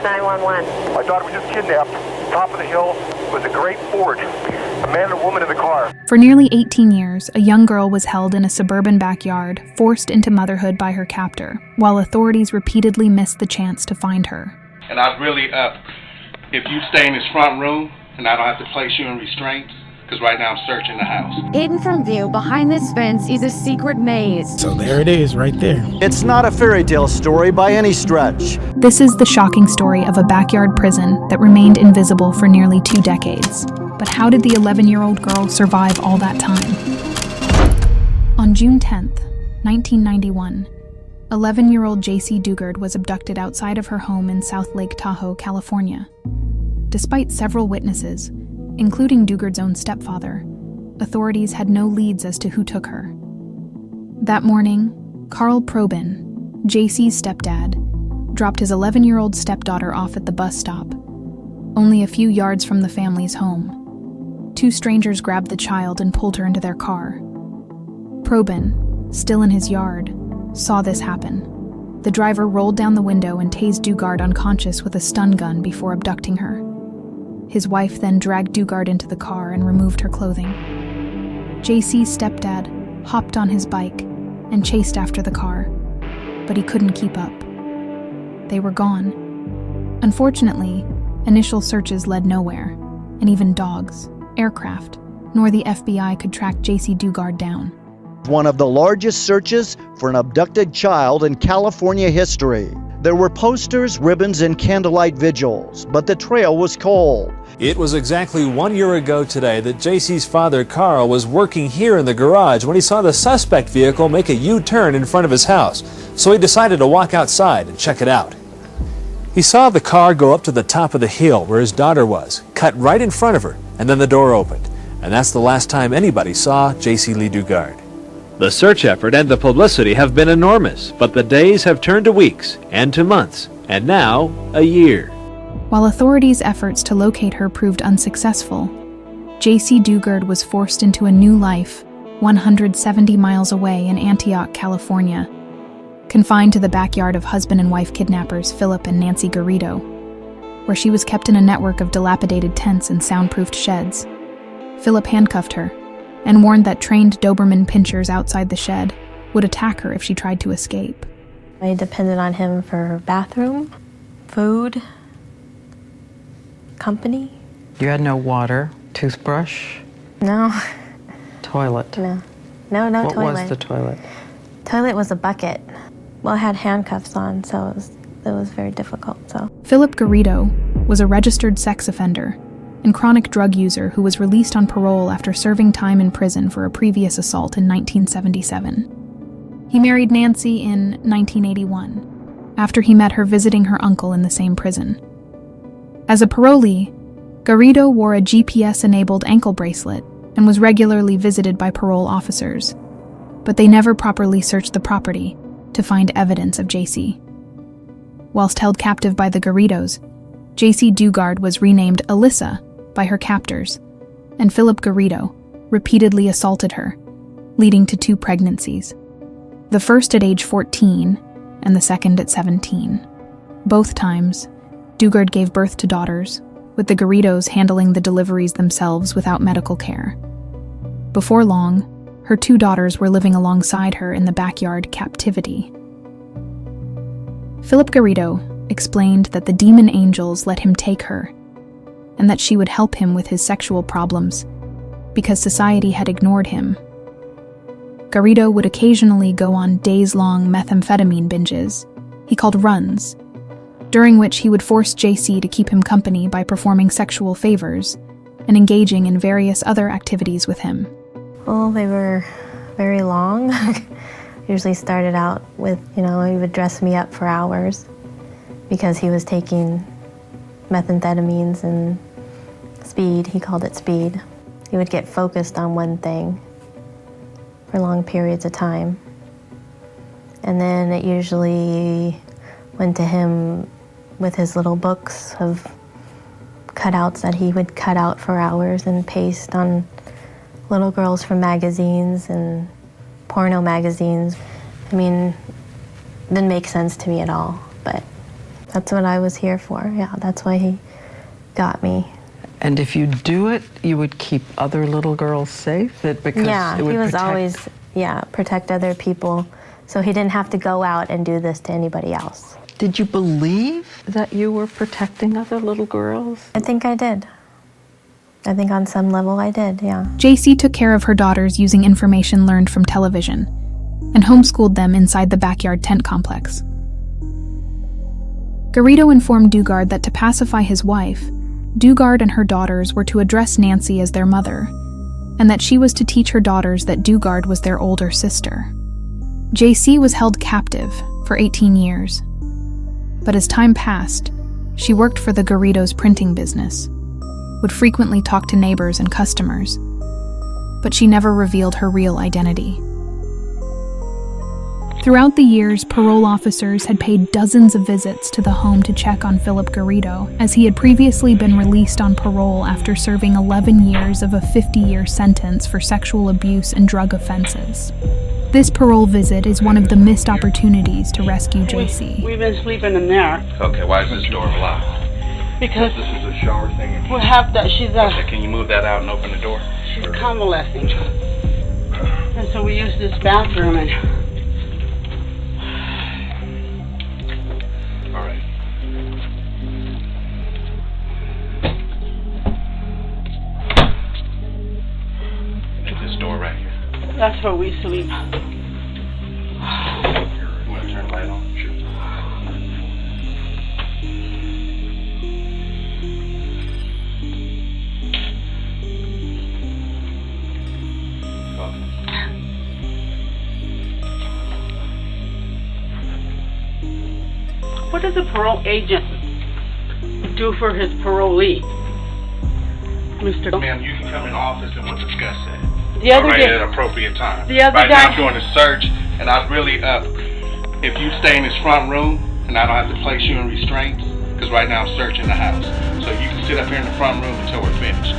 911. My daughter was just kidnapped. Top of the hill was a great ford. A man and a woman in the car. For nearly 18 years, a young girl was held in a suburban backyard, forced into motherhood by her captor, while authorities repeatedly missed the chance to find her. And I'd really, if you stay in this front room, and I don't have to place you in restraints, because right now I'm searching the house. Hidden from view behind this fence is a secret maze. So there it is, right there. It's not a fairy tale story by any stretch. This is the shocking story of a backyard prison that remained invisible for nearly 2 decades. But how did the 11-year-old girl survive all that time? On June 10th, 1991, 11-year-old Jaycee Dugard was abducted outside of her home in South Lake Tahoe, California. Despite several witnesses, including Dugard's own stepfather, authorities had no leads as to who took her. That morning, Carl Probin, Jaycee's stepdad, dropped his 11-year-old stepdaughter off at the bus stop, only a few yards from the family's home. 2 strangers grabbed the child and pulled her into their car. Probin, still in his yard, saw this happen. The driver rolled down the window and tased Dugard unconscious with a stun gun before abducting her. His wife then dragged Dugard into the car and removed her clothing. Jaycee's stepdad hopped on his bike and chased after the car, but he couldn't keep up. They were gone. Unfortunately, initial searches led nowhere, and even dogs, aircraft, nor the FBI could track Jaycee Dugard down. One of the largest searches for an abducted child in California history. There were posters, ribbons, and candlelight vigils, but the trail was cold. It was exactly 1 year ago today that Jaycee's father, Carl, was working here in the garage when he saw the suspect vehicle make a U-turn in front of his house, so he decided to walk outside and check it out. He saw the car go up to the top of the hill where his daughter was, cut right in front of her, and then the door opened. And that's the last time anybody saw Jaycee Lee Dugard. The search effort and the publicity have been enormous, but the days have turned to weeks and to months, and now a year. While authorities' efforts to locate her proved unsuccessful, Jaycee Dugard was forced into a new life 170 miles away in Antioch, California, confined to the backyard of husband and wife kidnappers Philip and Nancy Garrido, where she was kept in a network of dilapidated tents and soundproofed sheds. Philip handcuffed her and warned that trained Doberman pinschers outside the shed would attack her if she tried to escape. I depended on him for bathroom, food, company. You had no water, toothbrush? No. Toilet? No. No what toilet. What was the toilet? Toilet was a bucket. Well, I had handcuffs on, so it was very difficult. So Philip Garrido was a registered sex offender and chronic drug user who was released on parole after serving time in prison for a previous assault in 1977. He married Nancy in 1981, after he met her visiting her uncle in the same prison. As a parolee, Garrido wore a GPS-enabled ankle bracelet and was regularly visited by parole officers, but they never properly searched the property to find evidence of Jaycee. Whilst held captive by the Garridos, Jaycee Dugard was renamed Alyssa by her captors, and Philip Garrido repeatedly assaulted her, leading to 2 pregnancies. The first at age 14 and the second at 17. Both times, Dugard gave birth to daughters, with the Garridos handling the deliveries themselves without medical care. Before long, her 2 daughters were living alongside her in the backyard captivity. Philip Garrido explained that the demon angels let him take her, and that she would help him with his sexual problems because society had ignored him. Garrido would occasionally go on days-long methamphetamine binges, he called runs, during which he would force Jaycee to keep him company by performing sexual favors and engaging in various other activities with him. Well, they were very long. Usually started out with, he would dress me up for hours because he was taking methamphetamines and speed. He called it speed. He would get focused on one thing for long periods of time. And then it usually went to him with his little books of cutouts that he would cut out for hours and paste on little girls from magazines and porno magazines. I mean, it didn't make sense to me at all, but That's what I was here for. Yeah, that's why he got me. And if you do it, you would keep other little girls safe? Because Yeah, it would he was protect... always, protect other people, so he didn't have to go out and do this to anybody else. Did you believe that you were protecting other little girls? I think I did. I think on some level I did, yeah. Jaycee took care of her daughters using information learned from television and homeschooled them inside the backyard tent complex. Garrido informed Dugard that to pacify his wife, Dugard and her daughters were to address Nancy as their mother, and that she was to teach her daughters that Dugard was their older sister. Jaycee was held captive for 18 years. But as time passed, she worked for the Garrido's printing business, would frequently talk to neighbors and customers, but she never revealed her real identity. Throughout the years, parole officers had paid dozens of visits to the home to check on Philip Garrido, as he had previously been released on parole after serving 11 years of a 50-year sentence for sexual abuse and drug offenses. This parole visit is one of the missed opportunities to rescue Jaycee. We've been sleeping in there. Okay, why is this door locked? Because this is a shower thing. we have that. Okay, can you move that out and open the door? She's convalescing. And so we use this bathroom and... All right. It's this door right here. That's where we sleep. You want to turn the light on? Sure. What does a parole agent do for his parolee? Mr. Ma'am, you can come in office and we'll discuss that. The other at day, an appropriate time. the other right guy, now I'm doing a search, and I'd really if you stay in this front room, and I don't have to place you in restraints, because right now I'm searching the house. So you can sit up here in the front room until we're finished.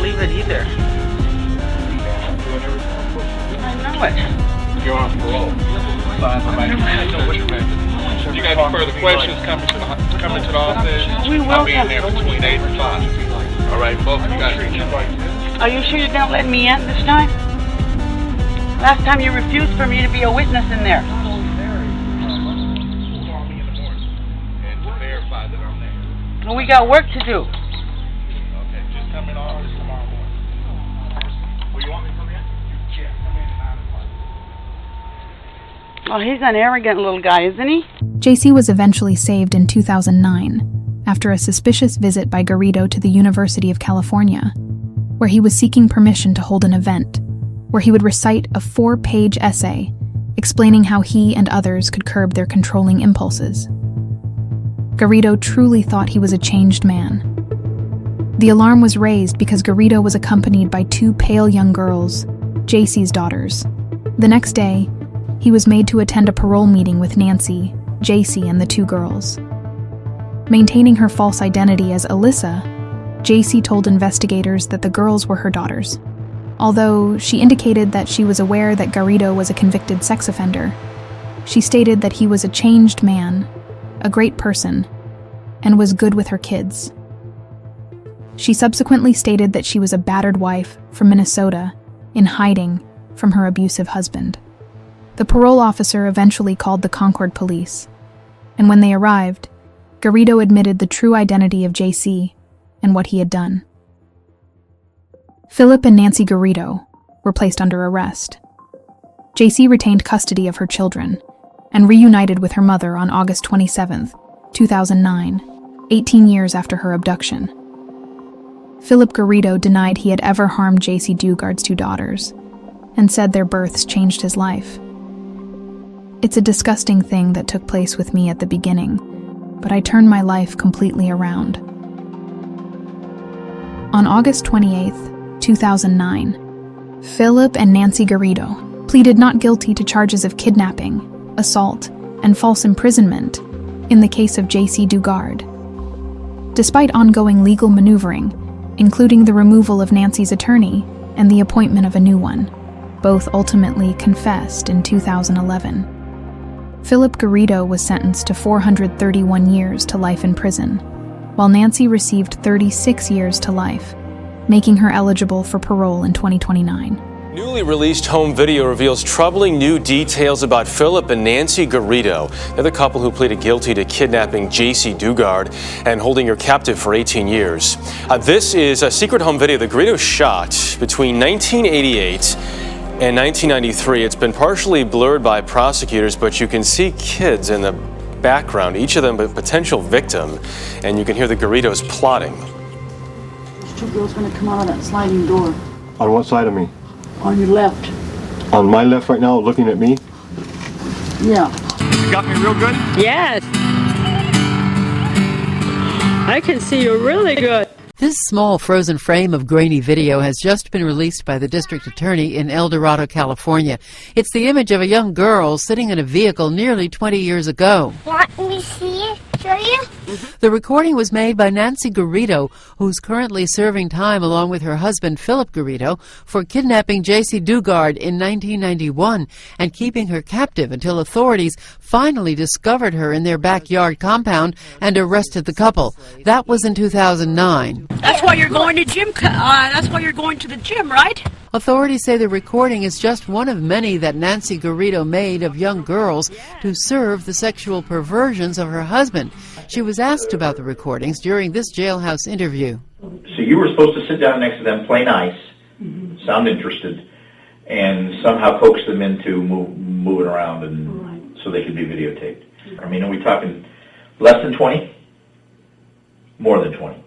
believe it either. I know it. You're on parole. You got any further questions coming to the office? We will. I'll be in there between 8 and 5. All right, both of you guys are in. Are you sure you're going to let me in this time? Last time you refused for me to be a witness in there. Well, we got work to do. Okay, just come in office tomorrow morning. Well, you want me to come in? Yeah, come in at 9 o'clock. Oh, he's an arrogant little guy, isn't he? Jaycee was eventually saved in 2009 after a suspicious visit by Garrido to the University of California, where he was seeking permission to hold an event where he would recite a 4-page essay explaining how he and others could curb their controlling impulses. Garrido truly thought he was a changed man. The alarm was raised because Garrido was accompanied by 2 pale young girls, Jaycee's daughters. The next day, he was made to attend a parole meeting with Nancy, Jaycee, and the 2 girls. Maintaining her false identity as Alyssa, Jaycee told investigators that the girls were her daughters. Although she indicated that she was aware that Garrido was a convicted sex offender, she stated that he was a changed man, a great person, and was good with her kids. She subsequently stated that she was a battered wife from Minnesota, in hiding from her abusive husband. The parole officer eventually called the Concord police, and when they arrived, Garrido admitted the true identity of Jaycee and what he had done. Philip and Nancy Garrido were placed under arrest. Jaycee retained custody of her children and reunited with her mother on August 27, 2009, 18 years after her abduction. Philip Garrido denied he had ever harmed Jaycee Dugard's 2 daughters, and said their births changed his life. It's a disgusting thing that took place with me at the beginning, but I turned my life completely around. On August 28, 2009, Philip and Nancy Garrido pleaded not guilty to charges of kidnapping, assault, and false imprisonment in the case of Jaycee Dugard. Despite ongoing legal maneuvering, including the removal of Nancy's attorney and the appointment of a new one, both ultimately confessed in 2011. Philip Garrido was sentenced to 431 years to life in prison, while Nancy received 36 years to life, making her eligible for parole in 2029. Newly released home video reveals troubling new details about Philip and Nancy Garrido. They're the couple who pleaded guilty to kidnapping Jaycee Dugard and holding her captive for 18 years. This is a secret home video the Garridos shot between 1988 and 1993. It's been partially blurred by prosecutors, but you can see kids in the background, each of them a potential victim, and you can hear the Garridos plotting. There's 2 girls going to come out of that sliding door. On what side of me? On your left. On my left right now, looking at me? Yeah. You got me real good? Yes. I can see you really good. This small frozen frame of grainy video has just been released by the district attorney in El Dorado, California. It's the image of a young girl sitting in a vehicle nearly 20 years ago. Want me to see it? Show you? The recording was made by Nancy Garrido, who's currently serving time along with her husband Philip Garrido for kidnapping Jaycee Dugard in 1991 and keeping her captive until authorities finally discovered her in their backyard compound and arrested the couple. That was in 2009. That's why you're going to gym. That's why you're going to the gym, right? Authorities say the recording is just one of many that Nancy Garrido made of young girls to serve the sexual perversions of her husband. She was asked about the recordings during this jailhouse interview. So you were supposed to sit down next to them, play nice, sound interested, and somehow coax them into moving around and so they could be videotaped. I mean, are we talking less than 20? More than 20?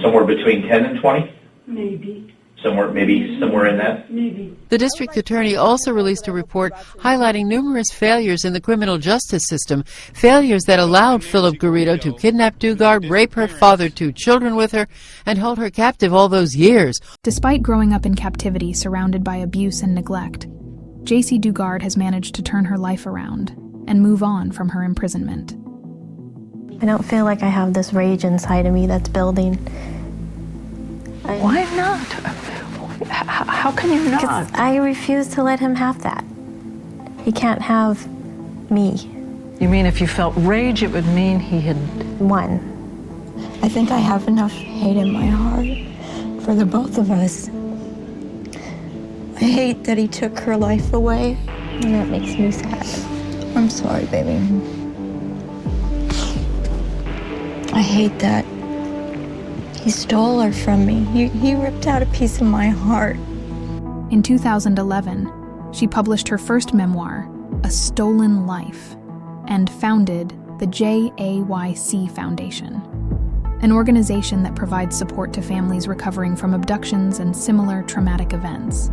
Somewhere between 10 and 20? Maybe. Maybe somewhere in that? Maybe. The district attorney also released a report highlighting numerous failures in the criminal justice system, failures that allowed Philip Garrido to kidnap Dugard, rape her, father 2 children with her, and hold her captive all those years. Despite growing up in captivity surrounded by abuse and neglect, Jaycee Dugard has managed to turn her life around and move on from her imprisonment. I don't feel like I have this rage inside of me that's building. Why not? How can you not? 'Cause I refuse to let him have that. He can't have me. You mean if you felt rage, it would mean he had won? I think I have enough hate in my heart for the both of us. I hate that he took her life away. And that makes me sad. I'm sorry, baby. I hate that he stole her from me. He ripped out a piece of my heart. In 2011, she published her first memoir, A Stolen Life, and founded the JAYC Foundation, an organization that provides support to families recovering from abductions and similar traumatic events.